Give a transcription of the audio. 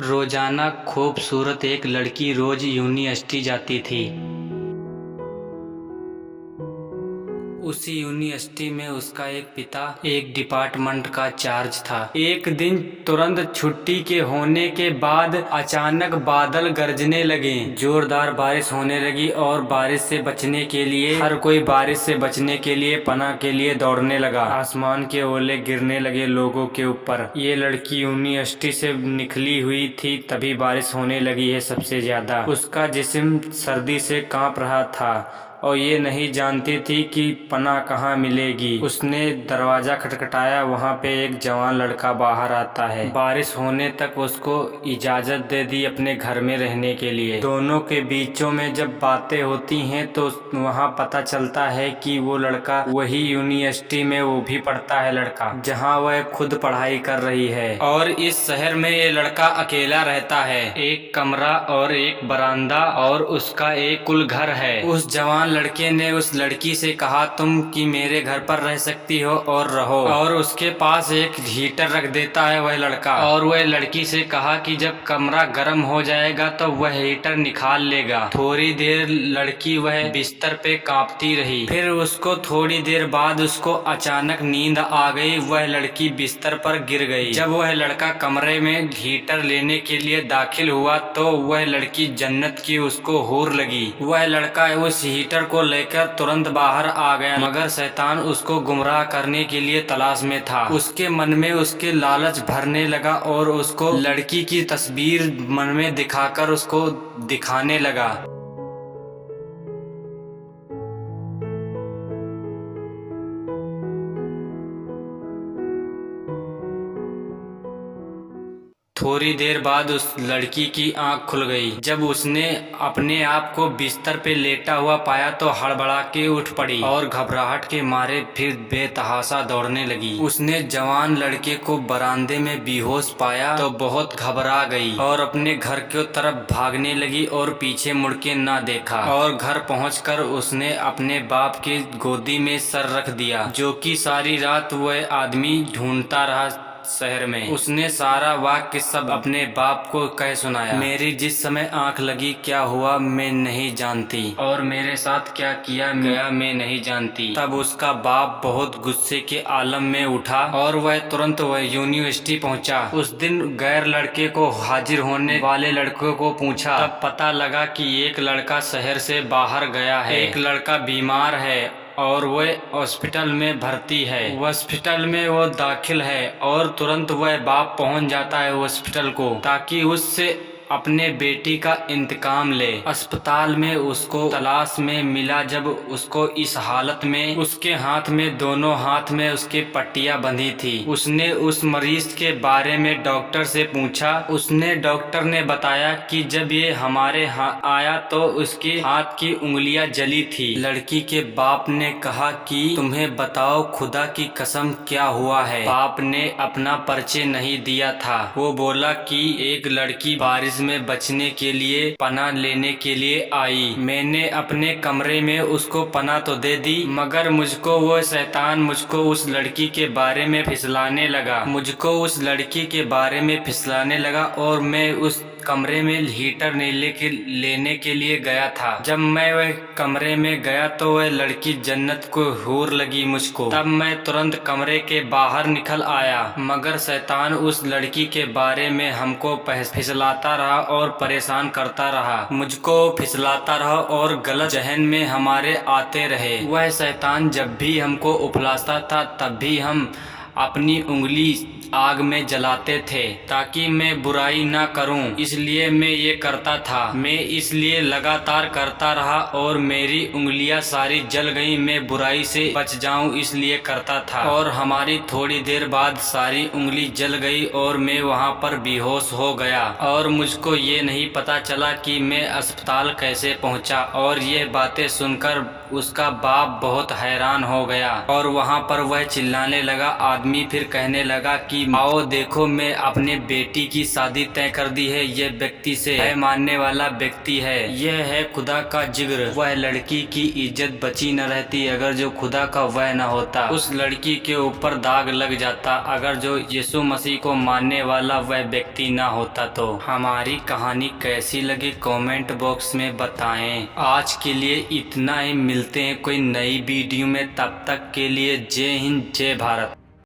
रोजाना खूबसूरत एक लड़की रोज यूनिवर्सिटी जाती थी। उसी यूनिवर्सिटी में उसका एक पिता एक डिपार्टमेंट का चार्ज था। एक दिन तुरंत छुट्टी के होने के बाद अचानक बादल गरजने लगे, जोरदार बारिश होने लगी और बारिश से बचने के लिए हर कोई बारिश से बचने के लिए पनाह के लिए दौड़ने लगा। आसमान के ओले गिरने लगे लोगों के ऊपर। ये लड़की यूनिवर्सिटी से निकली हुई थी तभी बारिश होने लगी है सबसे ज्यादा। उसका जिस्म सर्दी से कांप रहा था और ये नहीं जानती थी कि पनाह कहाँ मिलेगी। उसने दरवाजा खटखटाया, वहाँ पे एक जवान लड़का बाहर आता है। बारिश होने तक उसको इजाजत दे दी अपने घर में रहने के लिए। दोनों के बीचों में जब बातें होती हैं तो वहाँ पता चलता है कि वो लड़का वही यूनिवर्सिटी में वो भी पढ़ता है लड़का, जहाँ वह खुद पढ़ाई कर रही है। और इस शहर में ये लड़का अकेला रहता है। एक कमरा और एक बरामदा और उसका एक कुल घर है। उस जवान लड़के ने उस लड़की से कहा तुम कि मेरे घर पर रह सकती हो और रहो, और उसके पास एक हीटर रख देता है वह लड़का। और वह लड़की से कहा कि जब कमरा गर्म हो जाएगा तो वह हीटर निकाल लेगा। थोड़ी देर लड़की वह बिस्तर पे कांपती रही, फिर उसको थोड़ी देर बाद उसको अचानक नींद आ गई। वह लड़की बिस्तर पर गिर गई। जब वह लड़का कमरे में हीटर लेने के लिए दाखिल हुआ तो वह लड़की जन्नत की उसको हूर लगी। वह लड़का उस हीटर को लेकर तुरंत बाहर आ गया, मगर शैतान उसको गुमराह करने के लिए तलाश में था। उसके मन में उसके लालच भरने लगा और उसको लड़की की तस्वीर मन में दिखाकर उसको दिखाने लगा। थोड़ी देर बाद उस लड़की की आंख खुल गई। जब उसने अपने आप को बिस्तर पे लेटा हुआ पाया तो हड़बड़ा के उठ पड़ी और घबराहट के मारे फिर बेतहाशा दौड़ने लगी। उसने जवान लड़के को बरामदे में बेहोश पाया तो बहुत घबरा गई और अपने घर की तरफ भागने लगी और पीछे मुड़ के ना देखा। और घर पहुंचकर उसने अपने बाप के गोदी में सर रख दिया, जो कि सारी रात वह आदमी ढूंढता रहा शहर में। उसने सारा वाक्य सब अपने बाप को कह सुनाया। मेरी जिस समय आंख लगी क्या हुआ मैं नहीं जानती, और मेरे साथ क्या किया गया मैं नहीं जानती। तब उसका बाप बहुत गुस्से के आलम में उठा और वह तुरंत वह यूनिवर्सिटी पहुंचा। उस दिन गैर लड़के को हाजिर होने वाले लड़कों को पूछा, तब पता लगा कि एक लड़का शहर से बाहर गया है, एक लड़का बीमार है और वह हॉस्पिटल में भर्ती है। हॉस्पिटल में वो दाखिल है और तुरंत वह बाप पहुंच जाता है हॉस्पिटल को ताकि उससे अपने बेटी का इंतकाम ले। अस्पताल में उसको तलाश में मिला जब उसको इस हालत में उसके हाथ में दोनों हाथ में उसके पट्टियां बंधी थी। उसने उस मरीज के बारे में डॉक्टर से पूछा। उसने डॉक्टर ने बताया कि जब ये हमारे आया तो उसके हाथ की उंगलियां जली थी। लड़की के बाप ने कहा कि तुम्हें बताओ खुदा की कसम क्या हुआ है। बाप ने अपना परिचय नहीं दिया था। वो बोला कि एक लड़की बारिश में बचने के लिए पनाह लेने के लिए आई। मैंने अपने कमरे में उसको पनाह तो दे दी, मगर मुझको वो शैतान मुझको उस लड़की के बारे में फिसलाने लगा। मुझको उस लड़की के बारे में फिसलाने लगा और मैं उस कमरे में हीटर लेने के लिए गया था। जब मैं वह कमरे में गया तो वह लड़की जन्नत को हूर लगी मुझको। तब मैं तुरंत कमरे के बाहर निकल आया, मगर शैतान उस लड़की के बारे में हमको फिसलाता रहा और परेशान करता रहा। मुझको फिसलाता रहा और गलत जहन में हमारे आते रहे। वह शैतान जब भी हमको उफलाता था तब भी हम अपनी उंगली आग में जलाते थे ताकि मैं बुराई ना करूं, इसलिए मैं ये करता था। मैं इसलिए लगातार करता रहा और मेरी उंगलियां सारी जल गई। मैं बुराई से बच जाऊं इसलिए करता था, और हमारी थोड़ी देर बाद सारी उंगली जल गई और मैं वहां पर बेहोश हो गया और मुझको ये नहीं पता चला कि मैं अस्पताल कैसे पहुंचा। और ये बातें सुनकर उसका बाप बहुत हैरान हो गया और वहां पर वह चिल्लाने लगा। आदमी फिर कहने लगा कि कि आओ देखो मैं अपने बेटी की शादी तय कर दी है, ये व्यक्ति से है मानने वाला व्यक्ति है, यह है खुदा का जिक्र। वह लड़की की इज्जत बची न रहती अगर जो खुदा का वह न होता, उस लड़की के ऊपर दाग लग जाता अगर जो यीशु मसीह को मानने वाला वह व्यक्ति न होता। तो हमारी कहानी कैसी लगी कमेंट बॉक्स में बताएं। आज के लिए इतना ही, मिलते हैं कोई नई वीडियो में, तब तक के लिए जय हिंद जय भारत।